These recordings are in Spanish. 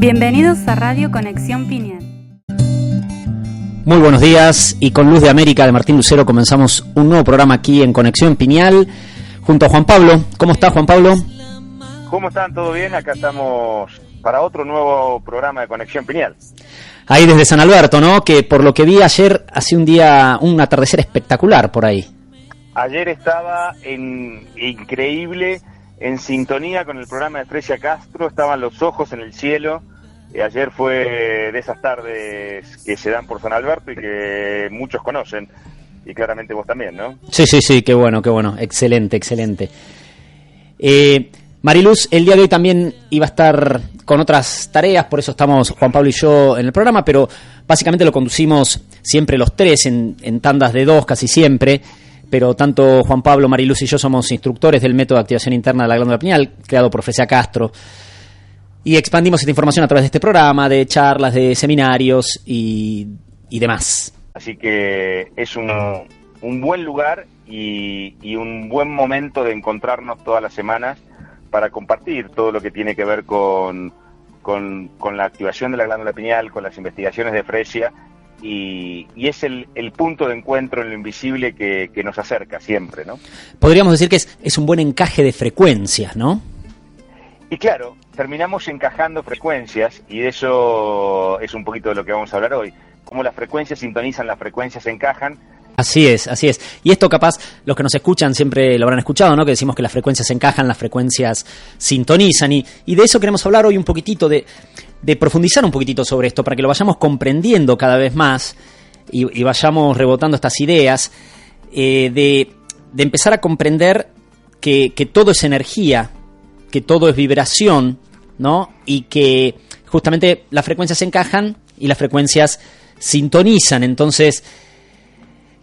Bienvenidos a Radio Conexión Pineal. Muy buenos días, y con Luz de América de Martín Lucero comenzamos un nuevo programa aquí en Conexión Pineal junto a Juan Pablo. ¿Cómo está, Juan Pablo? ¿Cómo están? ¿Todo bien? Acá estamos para otro nuevo programa de Conexión Pineal. Ahí desde San Alberto, ¿no? Que por lo que vi ayer hacía un atardecer espectacular por ahí. Ayer estaba increíble, en sintonía con el programa de Fresia Castro, estaban los ojos en el cielo. Ayer fue de esas tardes que se dan por San Alberto y que muchos conocen, y claramente vos también, ¿no? Sí, qué bueno, excelente. Mariluz, el día de hoy también iba a estar con otras tareas, por eso estamos Juan Pablo y yo en el programa, pero básicamente lo conducimos siempre los tres en tandas de dos, casi siempre, pero tanto Juan Pablo, Mariluz y yo somos instructores del método de activación interna de la glándula pineal, creado por Fresia Castro. Y expandimos esta información a través de este programa, de charlas, de seminarios y demás. Así que es un buen lugar y un buen momento de encontrarnos todas las semanas para compartir todo lo que tiene que ver con la activación de la glándula pineal, con las investigaciones de Fresia, y es el punto de encuentro en lo invisible que nos acerca siempre, ¿no? Podríamos decir que es un buen encaje de frecuencias, ¿no? Y claro, terminamos encajando frecuencias, y de eso es un poquito de lo que vamos a hablar hoy. Cómo las frecuencias sintonizan, las frecuencias encajan. Así es. Y esto capaz, los que nos escuchan siempre lo habrán escuchado, ¿no? Que decimos que las frecuencias encajan, las frecuencias sintonizan. Y de eso queremos hablar hoy un poquitito, de profundizar un poquitito sobre esto, para que lo vayamos comprendiendo cada vez más y vayamos rebotando estas ideas, de empezar a comprender que todo es energía, que todo es vibración, ¿no? Y que justamente las frecuencias encajan y las frecuencias sintonizan. Entonces,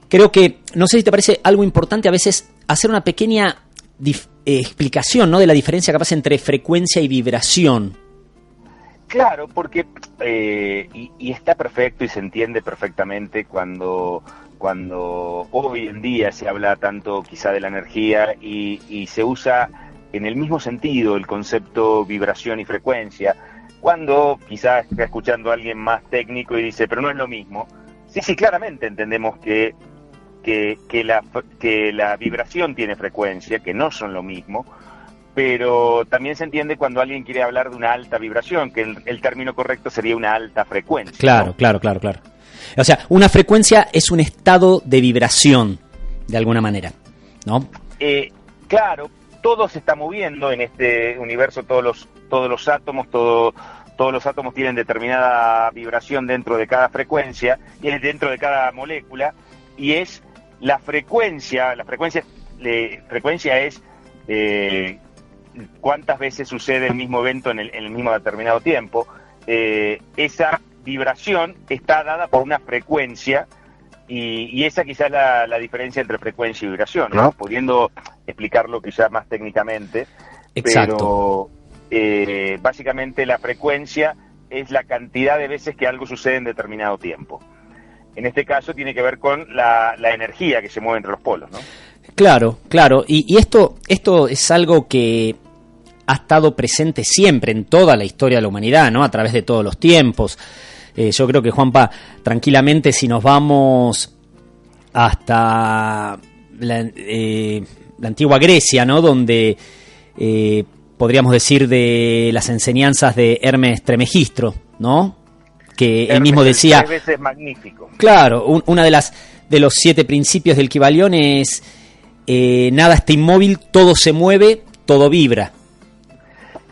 creo que, no sé si te parece algo importante a veces hacer una pequeña explicación, ¿no? De la diferencia capaz entre frecuencia y vibración. Claro, porque y está perfecto y se entiende perfectamente cuando hoy en día se habla tanto quizá de la energía y se usa en el mismo sentido el concepto vibración y frecuencia, cuando quizás está escuchando a alguien más técnico y dice, pero no es lo mismo. Sí, claramente entendemos que la vibración tiene frecuencia, que no son lo mismo, pero también se entiende cuando alguien quiere hablar de una alta vibración, que el término correcto sería una alta frecuencia. Claro, ¿no? Claro. O sea, una frecuencia es un estado de vibración, de alguna manera, ¿no? Claro, todo se está moviendo en este universo, todos los átomos tienen determinada vibración dentro de cada frecuencia, y es dentro de cada molécula, y es la frecuencia es cuántas veces sucede el mismo evento en el mismo determinado tiempo. Esa vibración está dada por una frecuencia, y esa quizás es la diferencia entre frecuencia y vibración, ¿no? Pudiendo explicarlo quizás más técnicamente. Exacto. Pero básicamente la frecuencia es la cantidad de veces que algo sucede en determinado tiempo. En este caso tiene que ver con la energía que se mueve entre los polos, ¿no? Claro. Y esto es algo que ha estado presente siempre en toda la historia de la humanidad, ¿no? A través de todos los tiempos. Yo creo que, Juanpa, tranquilamente, si nos vamos hasta la antigua Grecia, ¿no? Donde podríamos decir de las enseñanzas de Hermes Trismegistro, ¿no? Que él mismo decía... 3 veces magnífico. Claro, una de los 7 principios del Kybalión es nada está inmóvil, todo se mueve, todo vibra.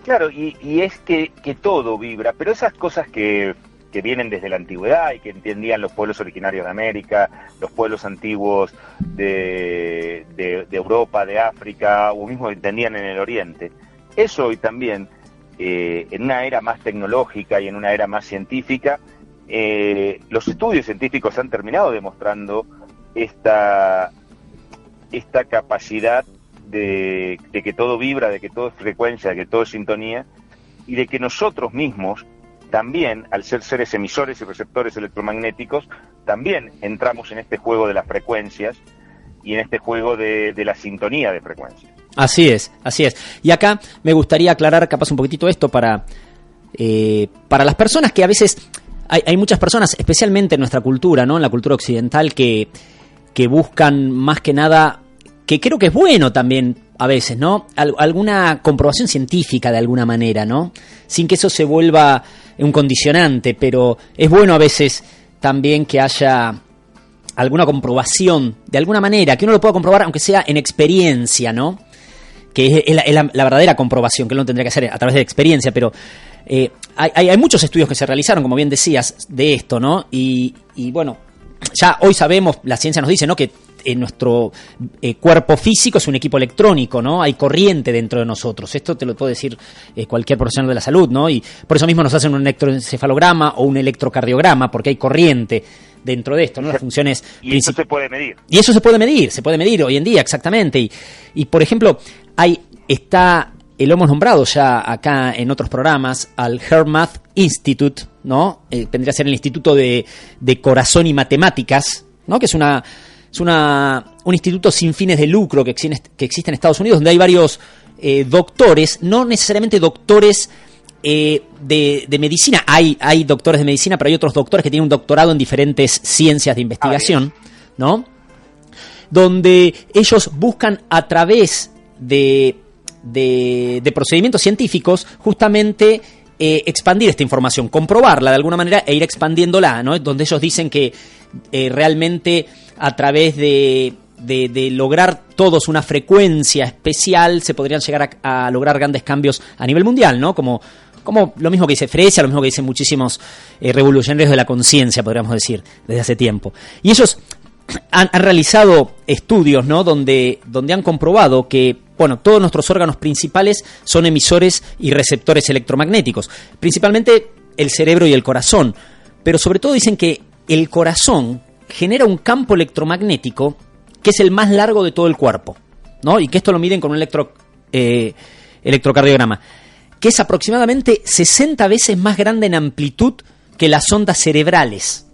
Claro, y es que todo vibra, pero esas cosas que vienen desde la antigüedad y que entendían los pueblos originarios de América, los pueblos antiguos de Europa, de África, o mismo entendían en el Oriente. Eso hoy también, en una era más tecnológica y en una era más científica, los estudios científicos han terminado demostrando esta capacidad de que todo vibra, de que todo es frecuencia, de que todo es sintonía, y de que nosotros mismos también, al ser seres emisores y receptores electromagnéticos, también entramos en este juego de las frecuencias y en este juego de la sintonía de frecuencias. Así es. Y acá me gustaría aclarar capaz un poquitito esto para para las personas que a veces, hay muchas personas, especialmente en nuestra cultura, ¿no? En la cultura occidental, que buscan más que nada, que creo que es bueno también a veces, ¿no? Alguna comprobación científica de alguna manera, ¿no? Sin que eso se vuelva un condicionante, pero es bueno a veces también que haya alguna comprobación de alguna manera, que uno lo pueda comprobar aunque sea en experiencia, ¿no? Que es la verdadera comprobación, que uno tendría que hacer a través de experiencia, pero hay muchos estudios que se realizaron, como bien decías, de esto, ¿no? Y bueno, ya hoy sabemos, la ciencia nos dice, ¿no? Que nuestro cuerpo físico es un equipo electrónico, ¿no? Hay corriente dentro de nosotros. Esto te lo puede decir cualquier profesional de la salud, ¿no? Y por eso mismo nos hacen un electroencefalograma o un electrocardiograma, porque hay corriente dentro de esto, ¿no? Las funciones y eso se puede medir. Y eso se puede medir hoy en día, exactamente. Y por ejemplo, lo hemos nombrado ya acá en otros programas, al HeartMath Institute, ¿no? Vendría a ser el Instituto de Corazón y Matemáticas, ¿no? Que es un instituto sin fines de lucro que existe en Estados Unidos, donde hay varios doctores, no necesariamente doctores de medicina. Hay doctores de medicina, pero hay otros doctores que tienen un doctorado en diferentes ciencias de investigación, ¿no? Donde ellos buscan a través de procedimientos científicos justamente expandir esta información, comprobarla de alguna manera e ir expandiéndola, ¿no? Donde ellos dicen que realmente a través de lograr todos una frecuencia especial se podrían llegar a lograr grandes cambios a nivel mundial, ¿no? Como lo mismo que dice Fresia, lo mismo que dicen muchísimos revolucionarios de la conciencia, podríamos decir, desde hace tiempo. Y ellos han realizado estudios, ¿no? Donde han comprobado que, bueno, todos nuestros órganos principales son emisores y receptores electromagnéticos, principalmente el cerebro y el corazón, pero sobre todo dicen que el corazón genera un campo electromagnético que es el más largo de todo el cuerpo, ¿no? Y que esto lo miden con un electrocardiograma, que es aproximadamente 60 veces más grande en amplitud que las ondas cerebrales,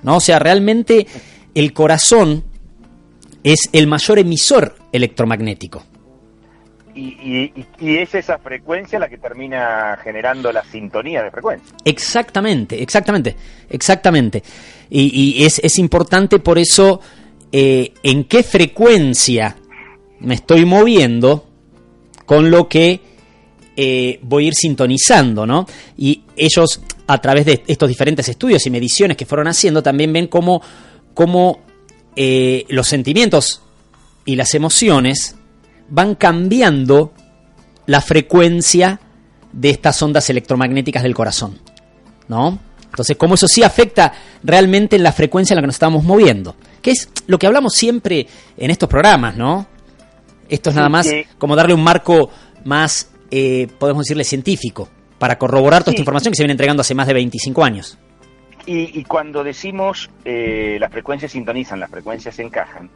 ¿no? O sea, realmente el corazón es el mayor emisor electromagnético. Y es esa frecuencia la que termina generando la sintonía de frecuencia. Exactamente. Y es importante por eso en qué frecuencia me estoy moviendo con lo que voy a ir sintonizando, ¿no? Y ellos, a través de estos diferentes estudios y mediciones que fueron haciendo, también ven cómo los sentimientos y las emociones van cambiando la frecuencia de estas ondas electromagnéticas del corazón, ¿no? Entonces, cómo eso sí afecta realmente en la frecuencia en la que nos estamos moviendo, que es lo que hablamos siempre en estos programas, ¿no? Esto es nada más como darle un marco más, podemos decirle, científico, para corroborar toda esta información que se viene entregando hace más de 25 años. Y cuando decimos las frecuencias sintonizan, las frecuencias encajan,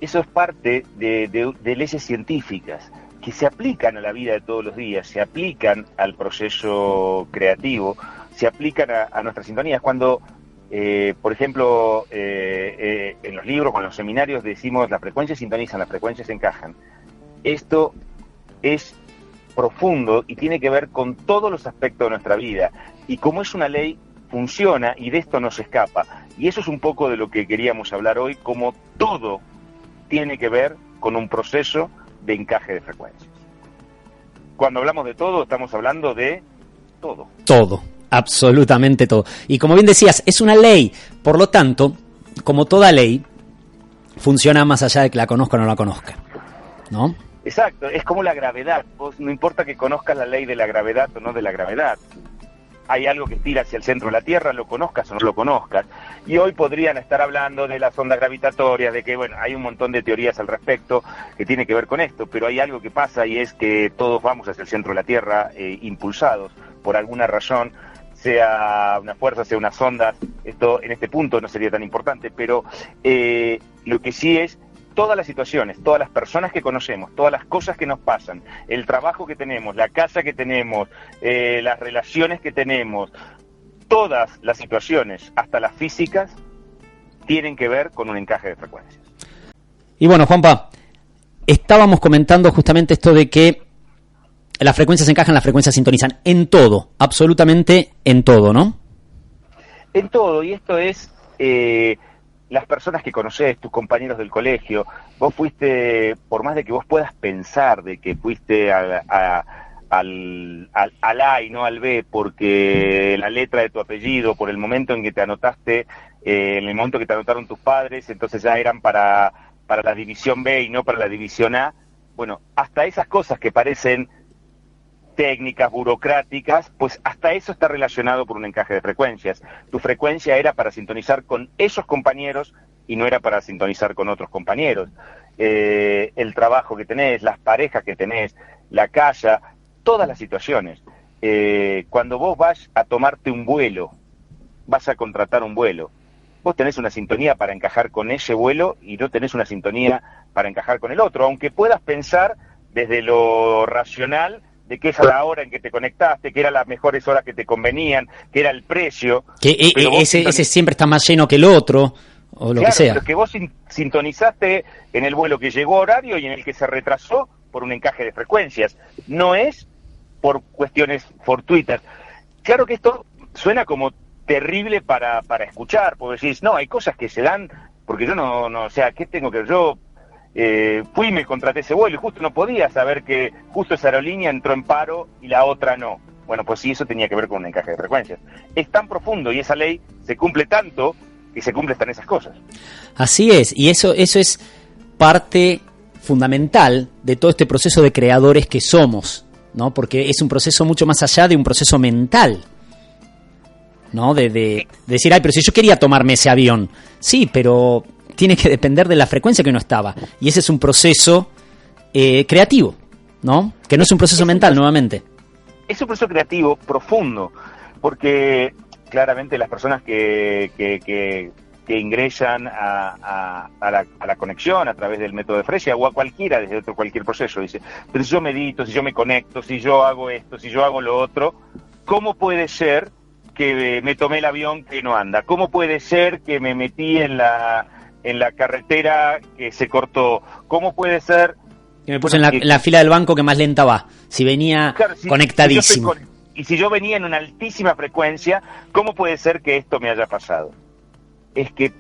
eso es parte de leyes científicas que se aplican a la vida de todos los días, se aplican al proceso creativo, se aplican a nuestras sintonías. Cuando, por ejemplo, en los libros, con los seminarios decimos las frecuencias sintonizan, las frecuencias encajan, esto es profundo y tiene que ver con todos los aspectos de nuestra vida. Y como es una ley, funciona y de esto no se escapa. Y eso es un poco de lo que queríamos hablar hoy, como todo tiene que ver con un proceso de encaje de frecuencias. Cuando hablamos de todo, estamos hablando de todo. Todo, absolutamente todo. Y como bien decías, es una ley, por lo tanto, como toda ley, funciona más allá de que la conozca o no la conozca, ¿no? Exacto, es como la gravedad. Vos, no importa que conozcas la ley de la gravedad o no de la gravedad. Hay algo que tira hacia el centro de la Tierra, lo conozcas o no lo conozcas. Y hoy podrían estar hablando de las ondas gravitatorias, de que, bueno, hay un montón de teorías al respecto que tiene que ver con esto, pero hay algo que pasa y es que todos vamos hacia el centro de la Tierra impulsados por alguna razón, sea una fuerza, sea unas ondas. Esto en este punto no sería tan importante, pero lo que sí es, todas las situaciones, todas las personas que conocemos, todas las cosas que nos pasan, el trabajo que tenemos, la casa que tenemos, las relaciones que tenemos, todas las situaciones, hasta las físicas, tienen que ver con un encaje de frecuencias. Y bueno, Juanpa, estábamos comentando justamente esto de que las frecuencias encajan, las frecuencias sintonizan. En todo, absolutamente en todo, ¿no? En todo, y esto es las personas que conocés, tus compañeros del colegio. Vos fuiste, por más de que vos puedas pensar de que fuiste al A y no al B, porque la letra de tu apellido, por el momento en que te anotaste, en el momento que te anotaron tus padres, entonces ya eran para la división B y no para la división A. Bueno, hasta esas cosas que parecen técnicas, burocráticas, pues hasta eso está relacionado por un encaje de frecuencias. Tu frecuencia era para sintonizar con esos compañeros y no era para sintonizar con otros compañeros. El trabajo que tenés, las parejas que tenés, la casa, todas las situaciones. Cuando vos vas a tomarte un vuelo, vas a contratar un vuelo, vos tenés una sintonía para encajar con ese vuelo y no tenés una sintonía para encajar con el otro, aunque puedas pensar desde lo racional de que esa era la hora en que te conectaste, que eran las mejores horas que te convenían, que era el precio. Que ese siempre está más lleno que el otro, o lo claro, que sea. Pero que vos sintonizaste en el vuelo que llegó a horario y en el que se retrasó por un encaje de frecuencias. No es por cuestiones fortuitas. Claro que esto suena como terrible para escuchar, porque decís, no, hay cosas que se dan, porque yo no, o sea, ¿qué tengo que yo? Fui y me contraté ese vuelo y justo no podía saber que justo esa aerolínea entró en paro y la otra no. Bueno, pues sí, eso tenía que ver con un encaje de frecuencias. Es tan profundo y esa ley se cumple tanto que se cumplen esas cosas. Así es, y eso es parte fundamental de todo este proceso de creadores que somos, ¿no? Porque es un proceso mucho más allá de un proceso mental, ¿no? De decir, ay, pero si yo quería tomarme ese avión, sí, pero tiene que depender de la frecuencia que uno estaba. Y ese es un proceso creativo, ¿no? Que no es un proceso mental, nuevamente. Es un proceso creativo profundo, porque claramente las personas que ingresan a la conexión a través del método de Fresia o a cualquiera, desde cualquier proceso, dice, pero si yo medito, si yo me conecto, si yo hago esto, si yo hago lo otro, ¿cómo puede ser que me tomé el avión que no anda? ¿Cómo puede ser que me metí en la carretera que se cortó? ¿Cómo puede ser que me puse en la fila del banco que más lenta va? Si venía claro, conectadísimo. Y si yo venía en una altísima frecuencia, ¿cómo puede ser que esto me haya pasado? Es que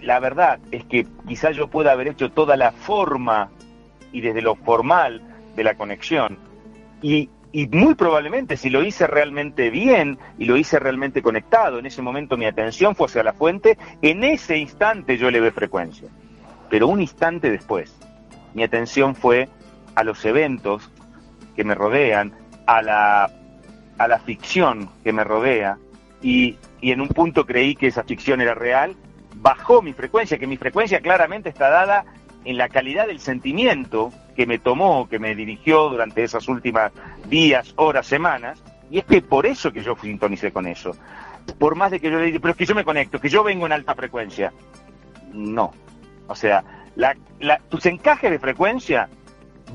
la verdad es que quizás yo pueda haber hecho toda la forma y desde lo formal de la conexión y muy probablemente si lo hice realmente bien y lo hice realmente conectado, en ese momento mi atención fue hacia la fuente, en ese instante yo elevé frecuencia. Pero un instante después, mi atención fue a los eventos que me rodean, a la ficción que me rodea, y en un punto creí que esa ficción era real, bajó mi frecuencia, que mi frecuencia claramente está dada en la calidad del sentimiento que me tomó, que me dirigió durante esas últimas días, horas, semanas, y es que por eso que yo sintonicé con eso. Por más de que yo le diga, pero es que yo me conecto, que yo vengo en alta frecuencia. No. O sea, tus encajes de frecuencia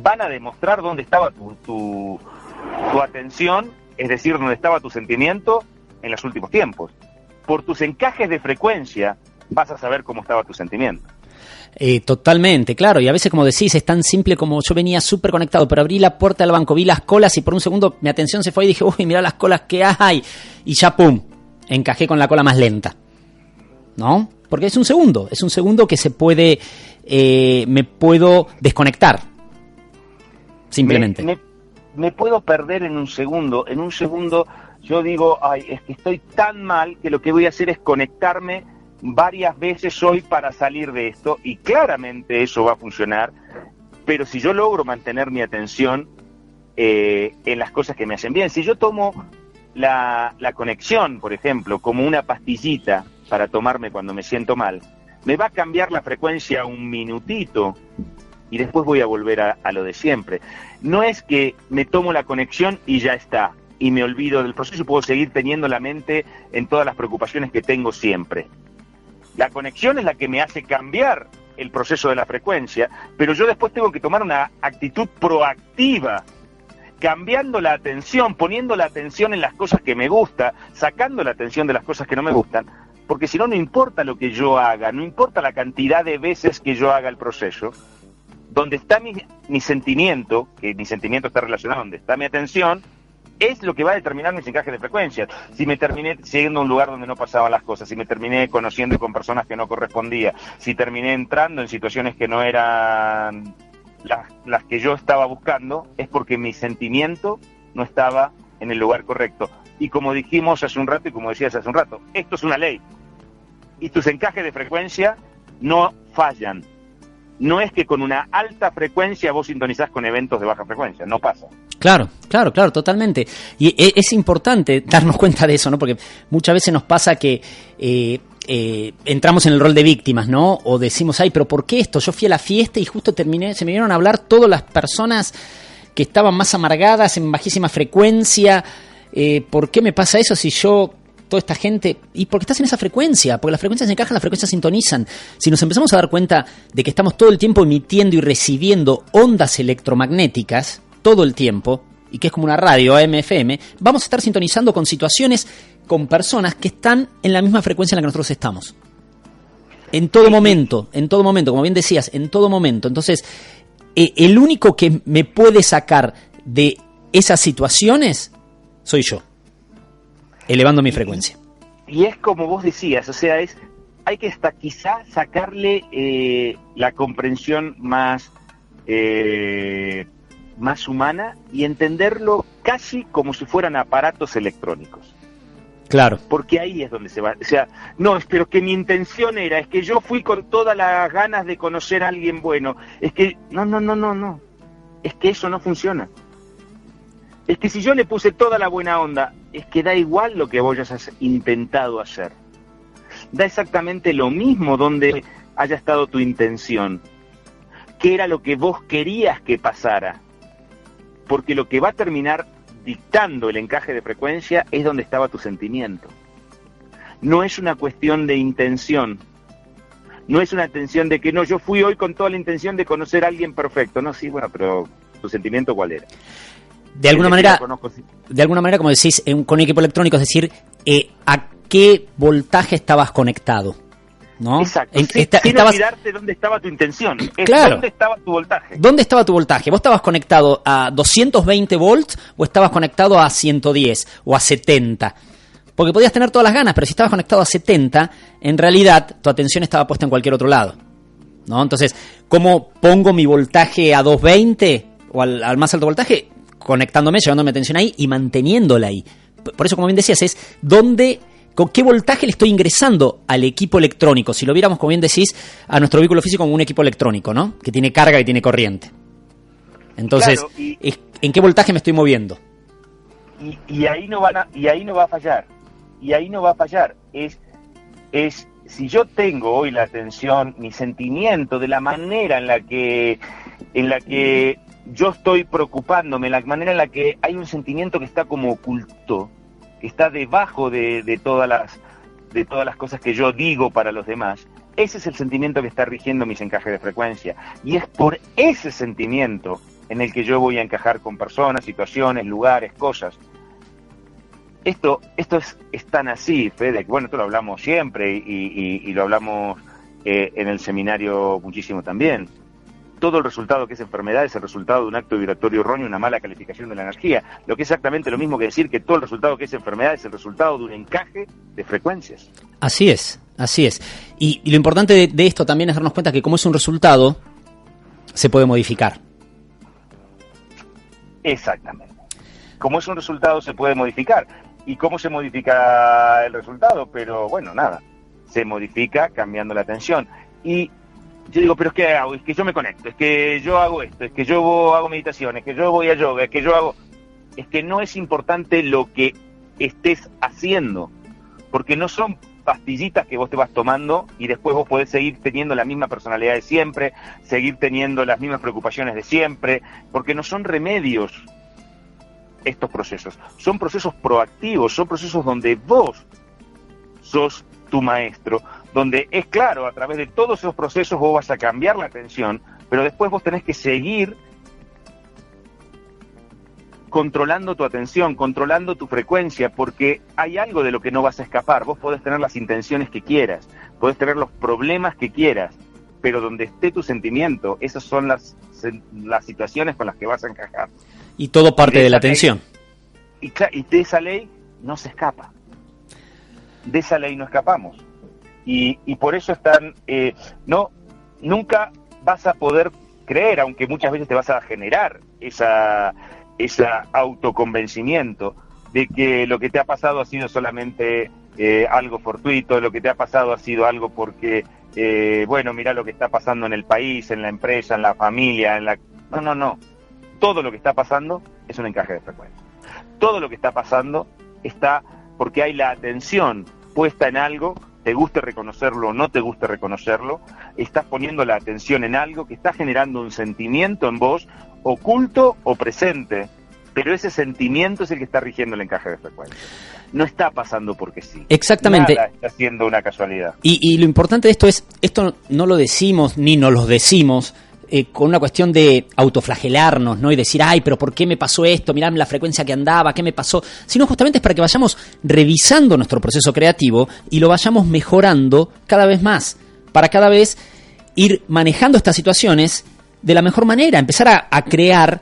van a demostrar dónde estaba tu atención, es decir, dónde estaba tu sentimiento en los últimos tiempos. Por tus encajes de frecuencia vas a saber cómo estaba tu sentimiento. Totalmente, claro, y a veces como decís, es tan simple como yo venía súper conectado, pero abrí la puerta del banco, vi las colas y por un segundo mi atención se fue y dije, uy, mirá las colas que hay, y ya pum, encajé con la cola más lenta, ¿no? Porque es un segundo que se puede, me puedo desconectar, simplemente. Me puedo perder en un segundo yo digo, ay, es que estoy tan mal que lo que voy a hacer es conectarme varias veces hoy para salir de esto, y claramente eso va a funcionar, pero si yo logro mantener mi atención en las cosas que me hacen bien, si yo tomo la conexión, por ejemplo, como una pastillita para tomarme cuando me siento mal, me va a cambiar la frecuencia un minutito y después voy a volver a lo de siempre. No es que me tomo la conexión y ya está, y me olvido del proceso y puedo seguir teniendo la mente en todas las preocupaciones que tengo siempre. La conexión es la que me hace cambiar el proceso de la frecuencia, pero yo después tengo que tomar una actitud proactiva, cambiando la atención, poniendo la atención en las cosas que me gustan, sacando la atención de las cosas que no me gustan, porque si no, no importa lo que yo haga, no importa la cantidad de veces que yo haga el proceso, donde está mi sentimiento, que mi sentimiento está relacionado donde está mi atención, es lo que va a determinar mis encajes de frecuencia. Si me terminé siguiendo un lugar donde no pasaban las cosas, si me terminé conociendo con personas que no correspondía, si terminé entrando en situaciones que no eran las que yo estaba buscando, es porque mi sentimiento no estaba en el lugar correcto. Y como dijimos hace un rato y como decías hace un rato, esto es una ley. Y tus encajes de frecuencia no fallan. No es que con una alta frecuencia vos sintonizás con eventos de baja frecuencia, no pasa. Claro, totalmente. Y es importante darnos cuenta de eso, ¿no? Porque muchas veces nos pasa que entramos en el rol de víctimas, ¿no? O decimos, ay, pero ¿por qué esto? Yo fui a la fiesta y justo se me vinieron a hablar todas las personas que estaban más amargadas, en bajísima frecuencia. ¿Por qué me pasa eso si yo... toda esta gente, y porque estás en esa frecuencia, porque las frecuencias se encajan, las frecuencias sintonizan. Si nos empezamos a dar cuenta de que estamos todo el tiempo emitiendo y recibiendo ondas electromagnéticas, todo el tiempo, y que es como una radio AM/FM, vamos a estar sintonizando con situaciones, con personas que están en la misma frecuencia en la que nosotros estamos. En todo momento, como bien decías, en todo momento. Entonces, el único que me puede sacar de esas situaciones soy yo, elevando mi frecuencia. Y es como vos decías, o sea, hay que hasta quizá sacarle la comprensión más humana y entenderlo casi como si fueran aparatos electrónicos. Claro. Porque ahí es donde se va, o sea, no, pero que mi intención es que yo fui con todas las ganas de conocer a alguien bueno, es que, no, es que eso no funciona. Es que si yo le puse toda la buena onda, es que da igual lo que vos hayas intentado hacer. Da exactamente lo mismo donde haya estado tu intención, que era lo que vos querías que pasara. Porque lo que va a terminar dictando el encaje de frecuencia es donde estaba tu sentimiento. No es una cuestión de intención. No es una intención de que no, yo fui hoy con toda la intención de conocer a alguien perfecto. No, sí, bueno, pero ¿tu sentimiento cuál era? De alguna manera, como decís, con un equipo electrónico, es decir, ¿a qué voltaje estabas conectado? ¿No? Exacto, sin olvidarte dónde estaba tu intención. Claro. ¿Dónde estaba tu voltaje? ¿Dónde estaba tu voltaje? ¿Vos estabas conectado a 220 volts o estabas conectado a 110 o a 70? Porque podías tener todas las ganas, pero si estabas conectado a 70, en realidad tu atención estaba puesta en cualquier otro lado, ¿no? Entonces, ¿cómo pongo mi voltaje a 220 o al más alto voltaje? Conectándome, llevando mi atención ahí y manteniéndola ahí. Por eso, como bien decías, es con qué voltaje le estoy ingresando al equipo electrónico. Si lo viéramos, como bien decís, a nuestro vehículo físico como un equipo electrónico, ¿no? Que tiene carga y tiene corriente. Entonces, claro, ¿en qué voltaje me estoy moviendo? Y ahí no va a fallar. Y ahí no va a fallar. Es si yo tengo hoy la atención, mi sentimiento, de la manera en la que yo estoy preocupándome, la manera en la que hay un sentimiento que está como oculto, que está debajo de todas las cosas que yo digo para los demás. Ese es el sentimiento que está rigiendo mis encajes de frecuencia. Y es por ese sentimiento en el que yo voy a encajar con personas, situaciones, lugares, cosas. Esto es tan así, Fede, que bueno, esto lo hablamos siempre y lo hablamos en el seminario muchísimo también. Todo el resultado que es enfermedad es el resultado de un acto vibratorio erróneo, una mala calificación de la energía. Lo que es exactamente lo mismo que decir que todo el resultado que es enfermedad es el resultado de un encaje de frecuencias. Así es. Y lo importante de esto también es darnos cuenta que como es un resultado, se puede modificar. Exactamente. Como es un resultado, se puede modificar. ¿Y cómo se modifica el resultado? Pero bueno, nada. Se modifica cambiando la atención. Y yo digo, ¿pero qué hago? Es que yo me conecto, es que yo hago esto, es que yo hago meditación, es que yo voy a yoga, es que yo hago... Es que no es importante lo que estés haciendo, porque no son pastillitas que vos te vas tomando y después vos podés seguir teniendo la misma personalidad de siempre, seguir teniendo las mismas preocupaciones de siempre, porque no son remedios estos procesos, son procesos proactivos, son procesos donde vos sos tu maestro, donde es claro, a través de todos esos procesos vos vas a cambiar la atención, pero después vos tenés que seguir controlando tu atención, controlando tu frecuencia, porque hay algo de lo que no vas a escapar. Vos podés tener las intenciones que quieras, podés tener los problemas que quieras, pero donde esté tu sentimiento, esas son las situaciones con las que vas a encajar. Y todo parte de la atención. Y de esa ley no se escapa. De esa ley no escapamos. Y por eso nunca vas a poder creer, aunque muchas veces te vas a generar esa autoconvencimiento de que lo que te ha pasado ha sido solamente algo fortuito, lo que te ha pasado ha sido algo porque, mira lo que está pasando en el país, en la empresa, en la familia, No. Todo lo que está pasando es un encaje de frecuencia. Todo lo que está pasando está porque hay la atención puesta en algo, te guste reconocerlo o no te guste reconocerlo, estás poniendo la atención en algo que está generando un sentimiento en vos, oculto o presente, pero ese sentimiento es el que está rigiendo el encaje de frecuencia. No está pasando porque sí. Exactamente. Nada está siendo una casualidad. Y lo importante de esto no lo decimos, ni nos lo decimos, con una cuestión de autoflagelarnos, ¿no? Y decir, ay, pero ¿por qué me pasó esto? Mirá la frecuencia que andaba, ¿qué me pasó? Sino justamente es para que vayamos revisando nuestro proceso creativo y lo vayamos mejorando cada vez más, para cada vez ir manejando estas situaciones de la mejor manera, empezar a crear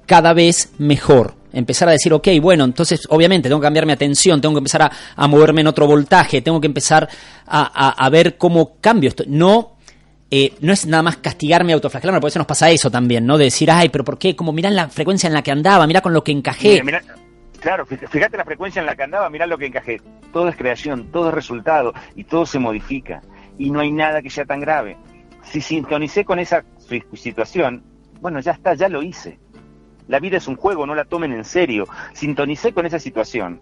cada vez mejor. Empezar a decir, ok, bueno, entonces obviamente tengo que cambiar mi atención, tengo que empezar a moverme en otro voltaje, tengo que empezar a ver cómo cambio esto. No es nada más castigarme, autoflagelarme, porque a veces nos pasa eso también, ¿no? De decir, ay, pero ¿por qué? Como mirá la frecuencia en la que andaba, mirá con lo que encajé. Claro, fíjate la frecuencia en la que andaba, mirá lo que encajé. Todo es creación, todo es resultado y todo se modifica. Y no hay nada que sea tan grave. Si sintonicé con esa situación, bueno, ya está, ya lo hice. La vida es un juego, no la tomen en serio. Sintonicé con esa situación.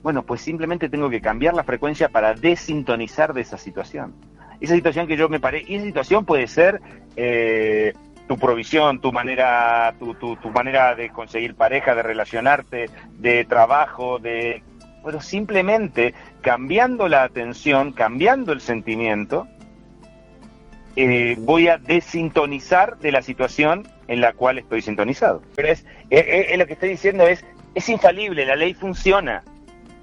Bueno, pues simplemente tengo que cambiar la frecuencia para desintonizar de esa situación. Esa situación que yo me paré, y esa situación puede ser tu provisión, tu manera de conseguir pareja, de relacionarte, de trabajo, pero simplemente cambiando la atención, cambiando el sentimiento, voy a desintonizar de la situación en la cual estoy sintonizado. Pero lo que estoy diciendo es infalible, la ley funciona.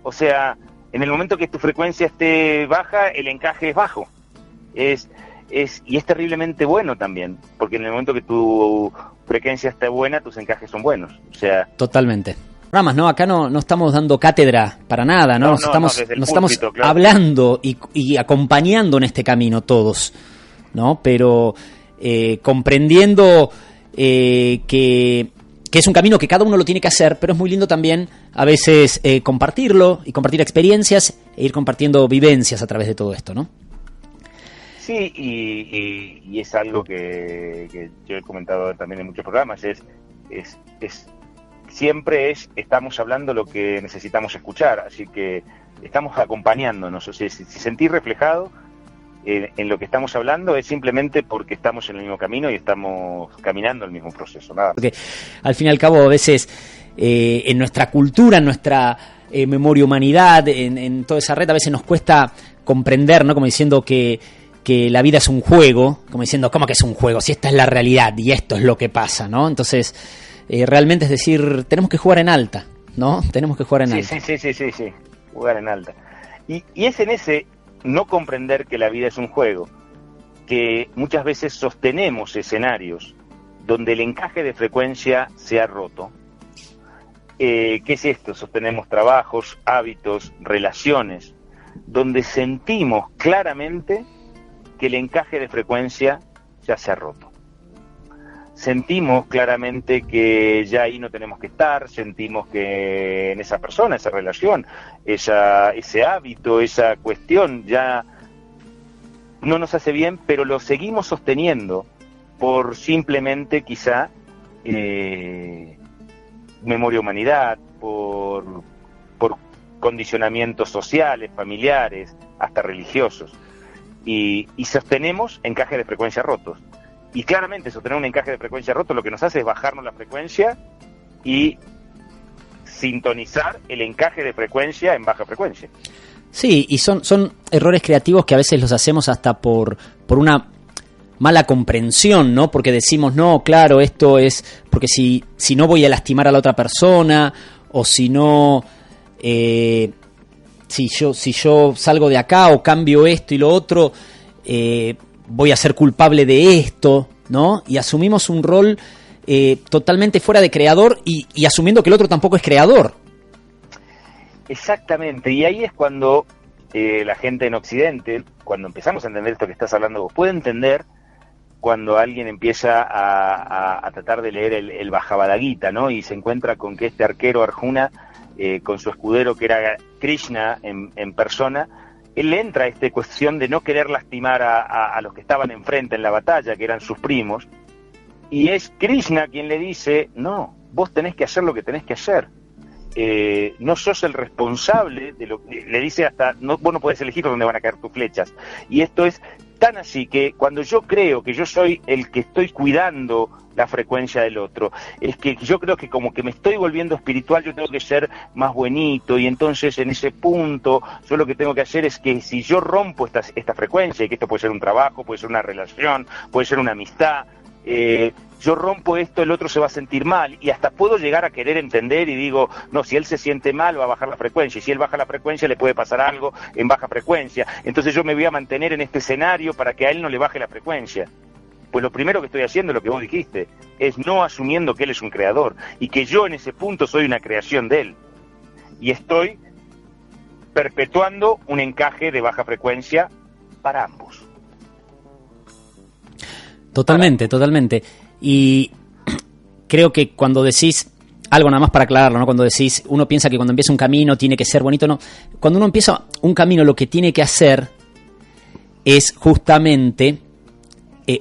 O sea, en el momento que tu frecuencia esté baja, el encaje es bajo. Y es terriblemente bueno también, porque en el momento que tu frecuencia esté buena, tus encajes son buenos. O sea, totalmente. Ramas, ¿no? Acá no estamos dando cátedra para nada, ¿no? Nos estamos claro, hablando y acompañando en este camino todos, ¿no? Pero comprendiendo que es un camino que cada uno lo tiene que hacer, pero es muy lindo también a veces compartirlo y compartir experiencias e ir compartiendo vivencias a través de todo esto, ¿no? Sí, y es algo que yo he comentado también en muchos programas, siempre estamos hablando lo que necesitamos escuchar, así que estamos acompañándonos, o sea, si sentís reflejado en lo que estamos hablando es simplemente porque estamos en el mismo camino y estamos caminando el mismo proceso, nada más. Porque al fin y al cabo a veces en nuestra cultura, en nuestra memoria humanidad, en toda esa red a veces nos cuesta comprender, ¿no? Como diciendo que la vida es un juego, como diciendo, ¿cómo que es un juego? Si esta es la realidad y esto es lo que pasa, ¿no? Entonces, realmente es decir, tenemos que jugar en alta, ¿no? Tenemos que jugar en alta. Sí, jugar en alta. Y es en ese no comprender que la vida es un juego, que muchas veces sostenemos escenarios donde el encaje de frecuencia se ha roto. ¿Qué es esto? Sostenemos trabajos, hábitos, relaciones, donde sentimos claramente que el encaje de frecuencia ya se ha roto. Sentimos claramente que ya ahí no tenemos que estar, sentimos que en esa persona, esa relación, ese hábito, esa cuestión ya no nos hace bien, pero lo seguimos sosteniendo por simplemente quizá memoria humanidad, por condicionamientos sociales, familiares, hasta religiosos. Y sostenemos encajes de frecuencia rotos. Y claramente sostener un encaje de frecuencia roto lo que nos hace es bajarnos la frecuencia y sintonizar el encaje de frecuencia en baja frecuencia. Sí, y son errores creativos que a veces los hacemos hasta por una mala comprensión, ¿no? Porque decimos, no, claro, esto es porque si no voy a lastimar a la otra persona, o si no... si yo salgo de acá o cambio esto y lo otro, voy a ser culpable de esto, ¿no? Y asumimos un rol totalmente fuera de creador y asumiendo que el otro tampoco es creador. Exactamente, y ahí es cuando la gente en Occidente, cuando empezamos a entender esto que estás hablando vos, puede entender cuando alguien empieza a tratar de leer el Bhagavad Gita, ¿no? Y se encuentra con que este arquero Arjuna, con su escudero que era Krishna en persona, él entra a esta cuestión de no querer lastimar a los que estaban enfrente en la batalla, que eran sus primos, y es Krishna quien le dice, no, vos tenés que hacer lo que tenés que hacer. No sos el responsable de lo que le dice, hasta no, vos no podés elegir dónde van a caer tus flechas. Y esto es tan así que cuando yo creo que yo soy el que estoy cuidando la frecuencia del otro, es que yo creo que como que me estoy volviendo espiritual, yo tengo que ser más buenito, y entonces en ese punto yo lo que tengo que hacer es que si yo rompo esta frecuencia, y que esto puede ser un trabajo, puede ser una relación, puede ser una amistad, yo rompo esto, el otro se va a sentir mal, y hasta puedo llegar a querer entender y digo, no, si él se siente mal va a bajar la frecuencia, y si él baja la frecuencia le puede pasar algo en baja frecuencia, entonces yo me voy a mantener en este escenario para que a él no le baje la frecuencia. Pues lo primero que estoy haciendo, lo que vos dijiste, es no asumiendo que él es un creador, y que yo en ese punto soy una creación de él, y estoy perpetuando un encaje de baja frecuencia para ambos. Totalmente, totalmente. Y creo que cuando decís, algo nada más para aclararlo, ¿no? Cuando decís, uno piensa que cuando empieza un camino tiene que ser bonito, no. Cuando uno empieza un camino, lo que tiene que hacer es justamente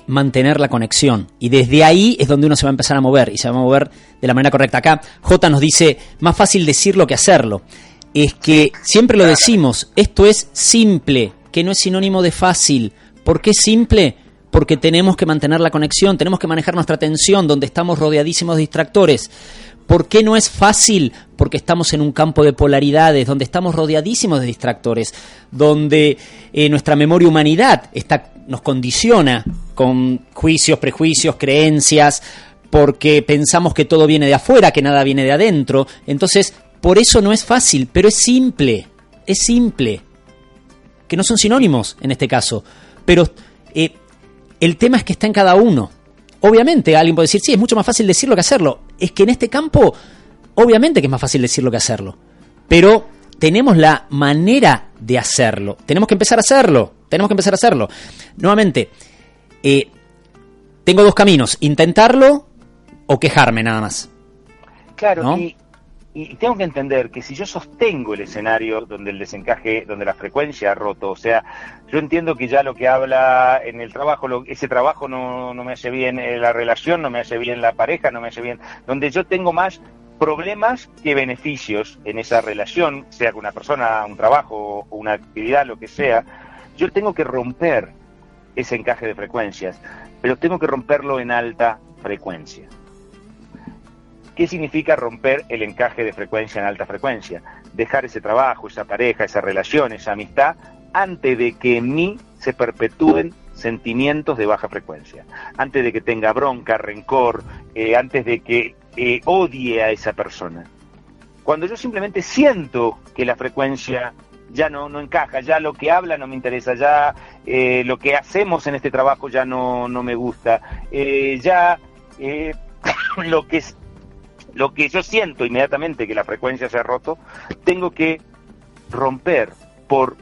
mantener la conexión. Y desde ahí es donde uno se va a empezar a mover, y se va a mover de la manera correcta. Acá J nos dice, más fácil decirlo que hacerlo. Es que siempre lo decimos, esto es simple, que no es sinónimo de fácil. ¿Por qué simple? Porque tenemos que mantener la conexión, tenemos que manejar nuestra atención, donde estamos rodeadísimos de distractores. ¿Por qué no es fácil? Porque estamos en un campo de polaridades, donde estamos rodeadísimos de distractores, donde nuestra memoria humanidad nos condiciona con juicios, prejuicios, creencias, porque pensamos que todo viene de afuera, que nada viene de adentro. Entonces, por eso no es fácil, pero es simple, que no son sinónimos en este caso, pero el tema es que está en cada uno. Obviamente alguien puede decir, sí, es mucho más fácil decirlo que hacerlo. Es que en este campo, obviamente que es más fácil decirlo que hacerlo. Pero tenemos la manera de hacerlo. Tenemos que empezar a hacerlo. Nuevamente, tengo dos caminos. Intentarlo o quejarme nada más. Claro, ¿no? Y tengo que entender que si yo sostengo el escenario donde el desencaje, donde la frecuencia ha roto, o sea, yo entiendo que ya lo que habla en el trabajo, ese trabajo no me hace bien, la relación no me hace bien, la pareja no me hace bien, donde yo tengo más problemas que beneficios en esa relación, sea con una persona, un trabajo o una actividad, lo que sea, yo tengo que romper ese encaje de frecuencias, pero tengo que romperlo en alta frecuencia. ¿Qué significa romper el encaje de frecuencia en alta frecuencia? Dejar ese trabajo, esa pareja, esa relación, esa amistad, antes de que en mí se perpetúen sentimientos de baja frecuencia, antes de que tenga bronca, rencor, antes de que odie a esa persona. Cuando yo simplemente siento que la frecuencia ya no encaja, ya lo que habla no me interesa, ya lo que hacemos en este trabajo ya no me gusta, lo que yo siento inmediatamente que la frecuencia se ha roto, tengo que romper por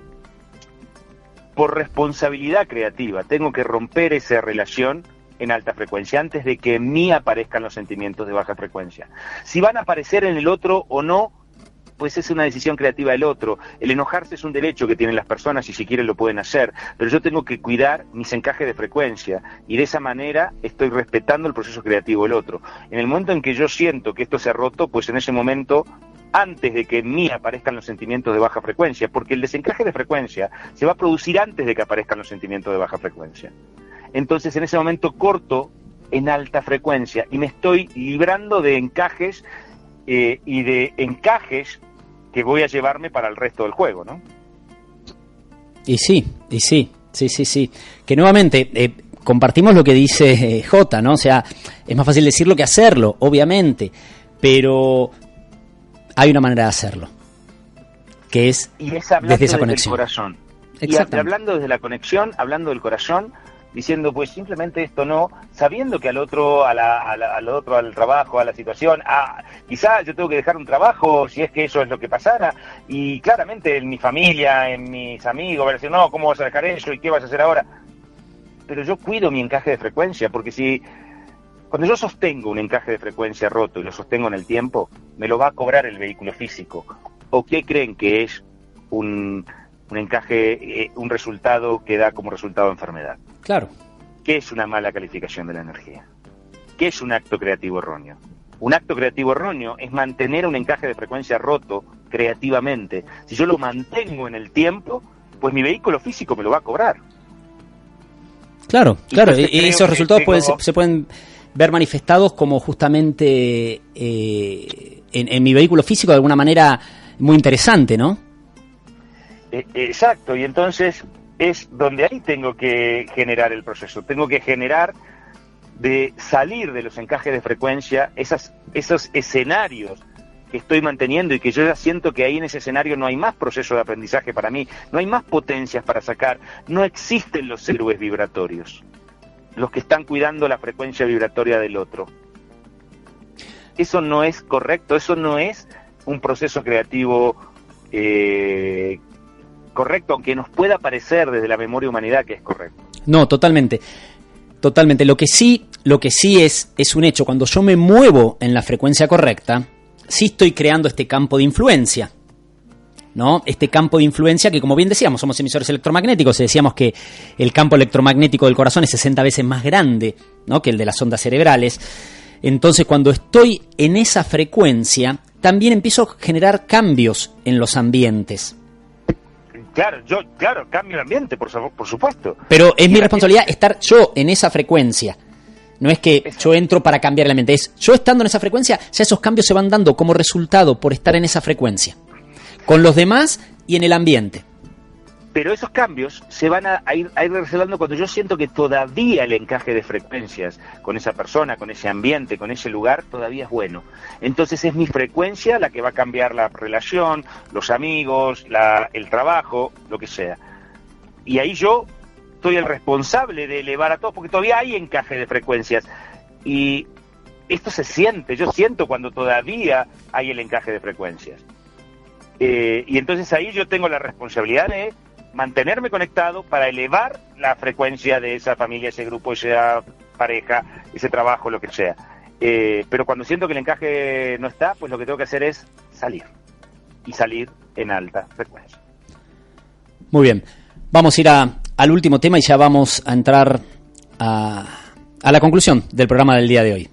responsabilidad creativa, tengo que romper esa relación en alta frecuencia antes de que en mí aparezcan los sentimientos de baja frecuencia. Si van a aparecer en el otro o no, pues es una decisión creativa del otro. El enojarse es un derecho que tienen las personas y si quieren lo pueden hacer, pero yo tengo que cuidar mis encajes de frecuencia y de esa manera estoy respetando el proceso creativo del otro. En el momento en que yo siento que esto se ha roto, pues en ese momento, antes de que en mí aparezcan los sentimientos de baja frecuencia, porque el desencaje de frecuencia se va a producir antes de que aparezcan los sentimientos de baja frecuencia. Entonces en ese momento corto en alta frecuencia y me estoy librando de encajes y de encajes que voy a llevarme para el resto del juego, ¿no? Y sí. Que nuevamente compartimos lo que dice J, ¿no? O sea, es más fácil decirlo que hacerlo, obviamente, pero hay una manera de hacerlo, que es desde esa conexión. El corazón. Y hablando desde la conexión, hablando del corazón, diciendo pues simplemente esto no, sabiendo que al otro, al trabajo, a la situación, quizás yo tengo que dejar un trabajo si es que eso es lo que pasara, y claramente en mi familia, en mis amigos, van a decir, no, ¿cómo vas a dejar eso y qué vas a hacer ahora? Pero yo cuido mi encaje de frecuencia, porque cuando yo sostengo un encaje de frecuencia roto y lo sostengo en el tiempo, me lo va a cobrar el vehículo físico. ¿O qué creen que es un encaje, un resultado que da como resultado enfermedad? Claro. ¿Qué es una mala calificación de la energía? ¿Qué es un acto creativo erróneo? Un acto creativo erróneo es mantener un encaje de frecuencia roto creativamente. Si yo lo mantengo en el tiempo, pues mi vehículo físico me lo va a cobrar. Claro. Y esos resultados se pueden ver manifestados como justamente en mi vehículo físico de alguna manera muy interesante, ¿no? Exacto, y entonces es donde ahí tengo que generar el proceso. Tengo que generar de salir de los encajes de frecuencia, esos escenarios que estoy manteniendo y que yo ya siento que ahí en ese escenario no hay más proceso de aprendizaje para mí, no hay más potencias para sacar, no existen los héroes vibratorios, los que están cuidando la frecuencia vibratoria del otro. Eso no es correcto, eso no es un proceso creativo correcto, aunque nos pueda parecer desde la memoria humanidad que es correcto. No, totalmente. Lo que sí es un hecho. Cuando yo me muevo en la frecuencia correcta, sí estoy creando este campo de influencia, ¿no? Este campo de influencia que, como bien decíamos, somos emisores electromagnéticos, y decíamos que el campo electromagnético del corazón es 60 veces más grande, ¿no?, que el de las ondas cerebrales. Entonces, cuando estoy en esa frecuencia, también empiezo a generar cambios en los ambientes. Claro, cambio el ambiente, por supuesto. Pero es mi responsabilidad estar yo en esa frecuencia. No es que yo entro para cambiar el ambiente, es yo estando en esa frecuencia, ya esos cambios se van dando como resultado por estar en esa frecuencia, con los demás y en el ambiente. Pero esos cambios se van a ir reservando cuando yo siento que todavía el encaje de frecuencias con esa persona, con ese ambiente, con ese lugar, todavía es bueno. Entonces es mi frecuencia la que va a cambiar la relación, los amigos, el trabajo, lo que sea. Y ahí yo soy el responsable de elevar a todos, porque todavía hay encaje de frecuencias. Y esto se siente, yo siento cuando todavía hay el encaje de frecuencias. Y entonces ahí yo tengo la responsabilidad de mantenerme conectado para elevar la frecuencia de esa familia, ese grupo, esa pareja, ese trabajo, lo que sea. Pero cuando siento que el encaje no está, pues lo que tengo que hacer es salir. Y salir en alta frecuencia. Muy bien. Vamos a ir al último tema y ya vamos a entrar a la conclusión del programa del día de hoy.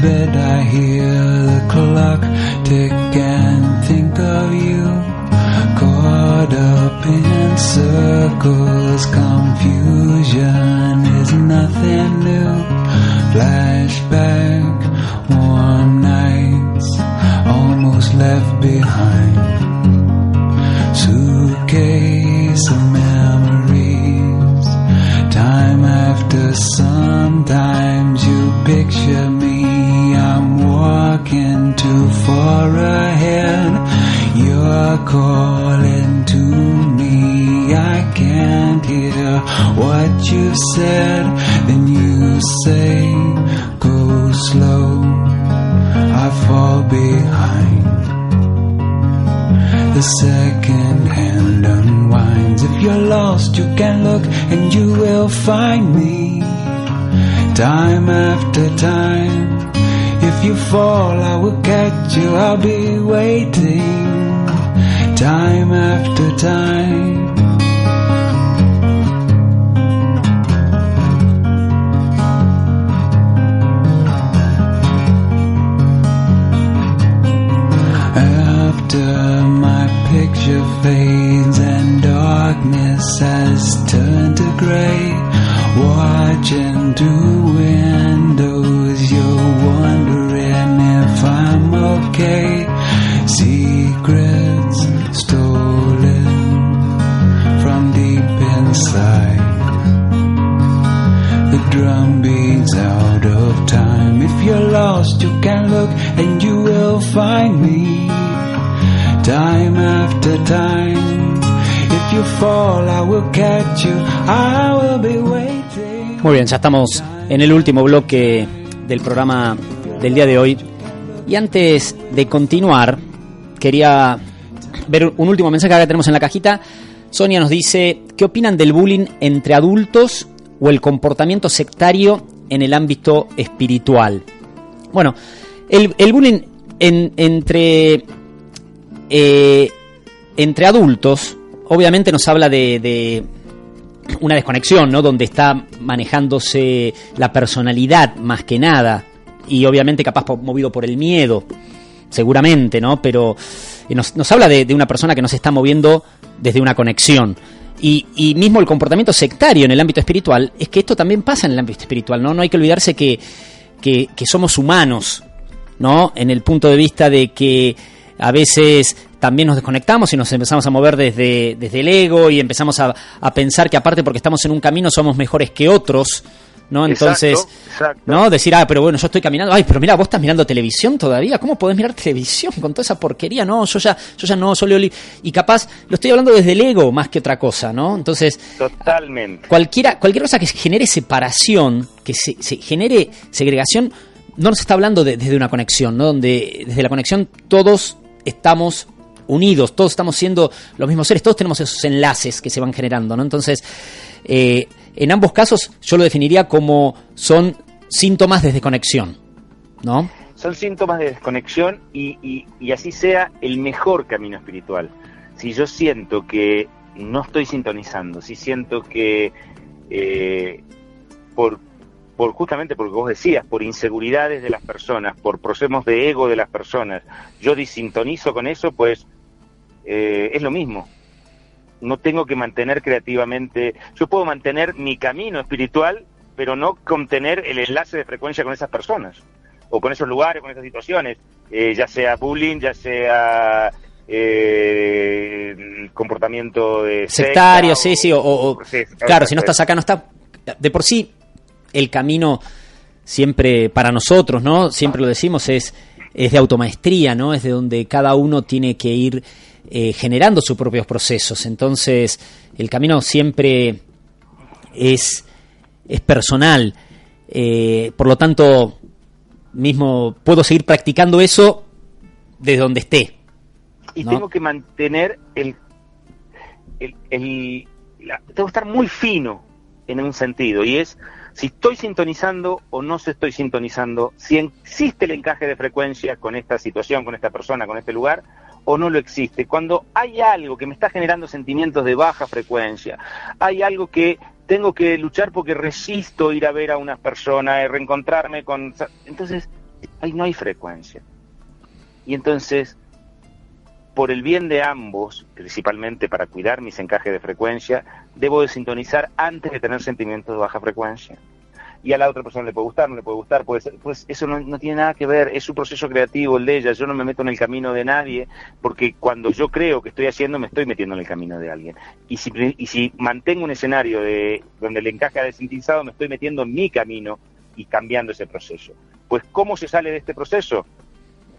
Bed, I hear the clock tick and think of you, caught up in circles. Confusion is nothing new. Flashback, warm nights almost left behind. Suitcase of memories. Time after sometimes you picture me. I'm walking too far ahead. You're calling to me. I can't hear what you've said. Then you say, go slow. I fall behind. The second hand unwinds. If you're lost, you can look and you will find me. Time after time. If you fall, I will catch you, I'll be waiting. Time after time. After my picture fades and darkness has turned to gray, watching through windows, you're wondering if I'm okay. Secrets stolen from deep inside. The drum beats out of time. If you're lost, you can look and you will find me. Time after time. If you fall, I will catch you. I will be waiting. Muy bien, ya estamos en el último bloque del programa del día de hoy. Y antes de continuar, quería ver un último mensaje que tenemos en la cajita. Sonia nos dice: ¿qué opinan del bullying entre adultos o el comportamiento sectario en el ámbito espiritual? Bueno, el bullying entre adultos obviamente nos habla de una desconexión, ¿no? Donde está manejándose la personalidad más que nada, y obviamente capaz movido por el miedo, seguramente, ¿no? Pero nos habla de una persona que no se está moviendo desde una conexión. Y mismo el comportamiento sectario en el ámbito espiritual, es que esto también pasa en el ámbito espiritual, ¿no? No hay que olvidarse que somos humanos, ¿no? En el punto de vista de que a veces también nos desconectamos y nos empezamos a mover desde el ego, y empezamos a pensar que aparte porque estamos en un camino somos mejores que otros, ¿no? Entonces, exacto. ¿no? Decir, pero bueno, yo estoy caminando, pero mira, vos estás mirando televisión todavía, ¿cómo podés mirar televisión con toda esa porquería? No, yo ya no, yo leo y capaz lo estoy hablando desde el ego más que otra cosa, ¿no? Entonces, totalmente. Cualquier cosa que genere separación, que se genere segregación, no nos está hablando desde una conexión, ¿no? Donde desde la conexión todos estamos unidos, todos estamos siendo los mismos seres, todos tenemos esos enlaces que se van generando, ¿no? Entonces, en ambos casos yo lo definiría como son síntomas de desconexión, ¿no? Son síntomas de desconexión y así sea el mejor camino espiritual. Si yo siento que no estoy sintonizando, si siento que justamente porque vos decías, por inseguridades de las personas, por procesos de ego de las personas, yo disintonizo con eso, pues es lo mismo. No tengo que mantener creativamente, yo puedo mantener mi camino espiritual, pero no contener el enlace de frecuencia con esas personas, o con esos lugares, con esas situaciones, ya sea bullying, ya sea comportamiento de sectario, secta, sí, claro, si no estás acá, no está. De por sí, el camino siempre para nosotros, ¿no? Siempre lo decimos, es de automaestría, ¿no? Es de donde cada uno tiene que ir generando sus propios procesos. Entonces, el camino siempre es personal. Por lo tanto, mismo puedo seguir practicando eso desde donde esté, y ¿no? tengo que mantener tengo que estar muy fino en un sentido, y es si estoy sintonizando o no se estoy sintonizando, si existe el encaje de frecuencia con esta situación, con esta persona, con este lugar, o no lo existe. Cuando hay algo que me está generando sentimientos de baja frecuencia, hay algo que tengo que luchar porque resisto ir a ver a una persona, reencontrarme con... Entonces, ahí no hay frecuencia. Y entonces, por el bien de ambos, principalmente para cuidar mis encajes de frecuencia, debo de sintonizar antes de tener sentimientos de baja frecuencia. Y a la otra persona le puede gustar, no le puede gustar, pues eso no tiene nada que ver, es su proceso creativo, el de ella. Yo no me meto en el camino de nadie, porque cuando yo creo que estoy haciendo, me estoy metiendo en el camino de alguien. Y si mantengo un escenario donde el encaje ha desintonizado, me estoy metiendo en mi camino y cambiando ese proceso. Pues, ¿cómo se sale de este proceso?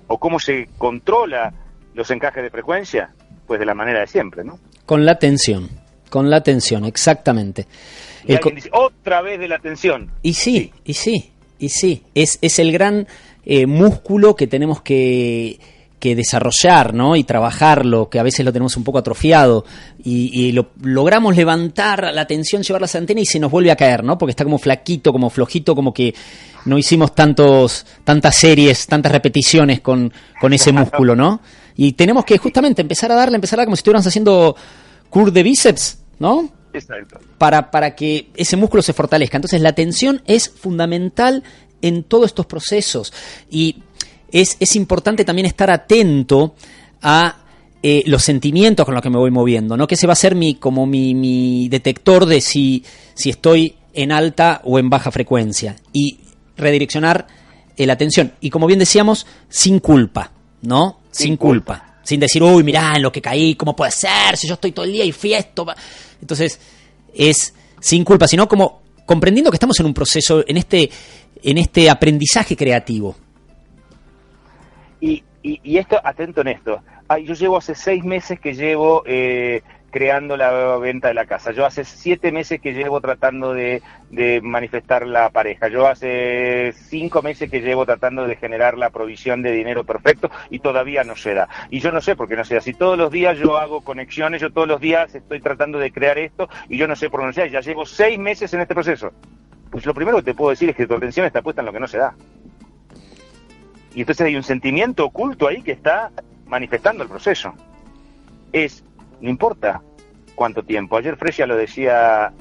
¿O cómo se controla los encajes de frecuencia? Pues de la manera de siempre, ¿no? Con la atención, exactamente. Y alguien dice, otra vez de la atención. Y sí. Es el gran músculo que tenemos que desarrollar, ¿no? Y trabajarlo, que a veces lo tenemos un poco atrofiado, y logramos levantar la atención, llevarla a esa antena y se nos vuelve a caer, ¿no? Porque está como flaquito, como flojito, como que no hicimos tantas series, tantas repeticiones con ese músculo, ¿no? Y tenemos que justamente empezar a darle como si estuviéramos haciendo curl de bíceps, ¿no? Exacto. Para que ese músculo se fortalezca. Entonces la atención es fundamental en todos estos procesos, y es importante también estar atento a los sentimientos con los que me voy moviendo, ¿no? Que ese va a ser mi detector de si estoy en alta o en baja frecuencia, y redireccionar la atención. Y como bien decíamos, sin culpa, ¿no? Sin culpa. Sin decir, uy, mirá, en lo que caí, ¿cómo puede ser? Si yo estoy todo el día y fiesto. Entonces, es sin culpa, sino como comprendiendo que estamos en un proceso, en este aprendizaje creativo. Y esto, atento en esto. Yo llevo hace 6 meses que llevo creando la venta de la casa. Yo hace 7 meses que llevo tratando de manifestar la pareja. Yo hace 5 meses que llevo tratando de generar la provisión de dinero perfecto y todavía no se da. Y yo no sé por qué no se da. Si todos los días yo hago conexiones, yo todos los días estoy tratando de crear esto y yo no sé por qué no se da. Ya llevo 6 meses en este proceso. Pues lo primero que te puedo decir es que tu atención está puesta en lo que no se da. Y entonces hay un sentimiento oculto ahí que está manifestando el proceso. No importa cuánto tiempo. Ayer Fresia lo decía,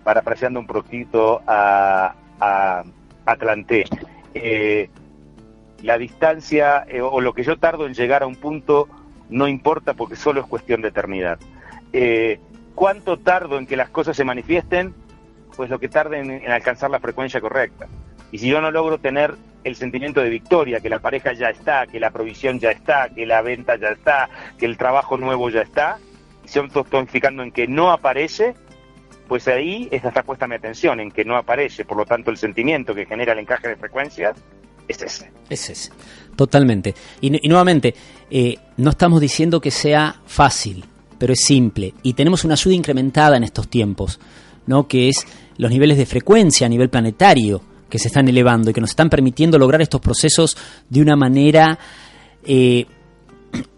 parafraseando un poquito a Atlanté. La distancia o lo que yo tardo en llegar a un punto no importa porque solo es cuestión de eternidad. ¿Cuánto tardo en que las cosas se manifiesten? Pues lo que tarde en alcanzar la frecuencia correcta. Y si yo no logro tener el sentimiento de victoria, que la pareja ya está, que la provisión ya está, que la venta ya está, que el trabajo nuevo ya está, y se estoy fijando en que no aparece, pues ahí está puesta mi atención, en que no aparece. Por lo tanto, el sentimiento que genera el encaje de frecuencias es ese. Es ese, totalmente. Y nuevamente, no estamos diciendo que sea fácil, pero es simple. Y tenemos una ayuda incrementada en estos tiempos, ¿no? Que es los niveles de frecuencia a nivel planetario que se están elevando y que nos están permitiendo lograr estos procesos de una manera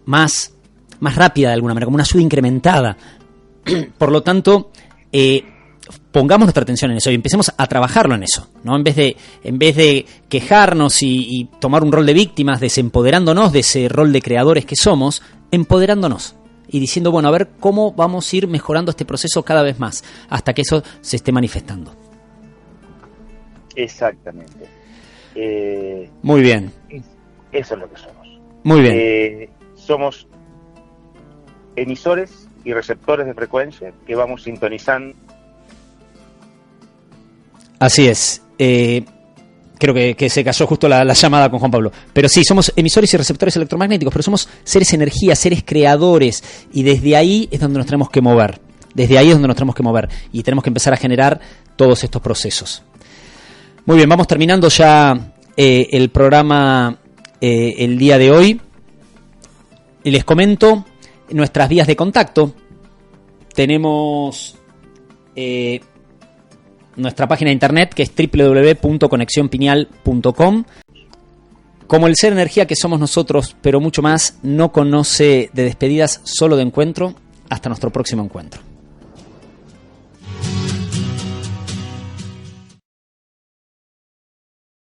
más rápida, de alguna manera, como una ayuda incrementada. Por lo tanto, pongamos nuestra atención en eso y empecemos a trabajarlo en eso, ¿no? En vez de quejarnos y tomar un rol de víctimas, desempoderándonos de ese rol de creadores que somos, empoderándonos y diciendo, bueno, a ver cómo vamos a ir mejorando este proceso cada vez más hasta que eso se esté manifestando. Exactamente. Muy bien. Eso es lo que somos. Muy bien. Somos emisores y receptores de frecuencia que vamos sintonizando. Así es. Creo que se cayó justo la llamada con Juan Pablo. Pero sí, somos emisores y receptores electromagnéticos, pero somos seres de energía, seres creadores, y desde ahí es donde nos tenemos que mover. Desde ahí es donde nos tenemos que mover y tenemos que empezar a generar todos estos procesos. Muy bien, vamos terminando ya el programa el día de hoy. Les comento nuestras vías de contacto. Tenemos nuestra página de internet, que es www.conexionpineal.com. Como el ser energía que somos nosotros, pero mucho más, no conoce de despedidas, solo de encuentro. Hasta nuestro próximo encuentro.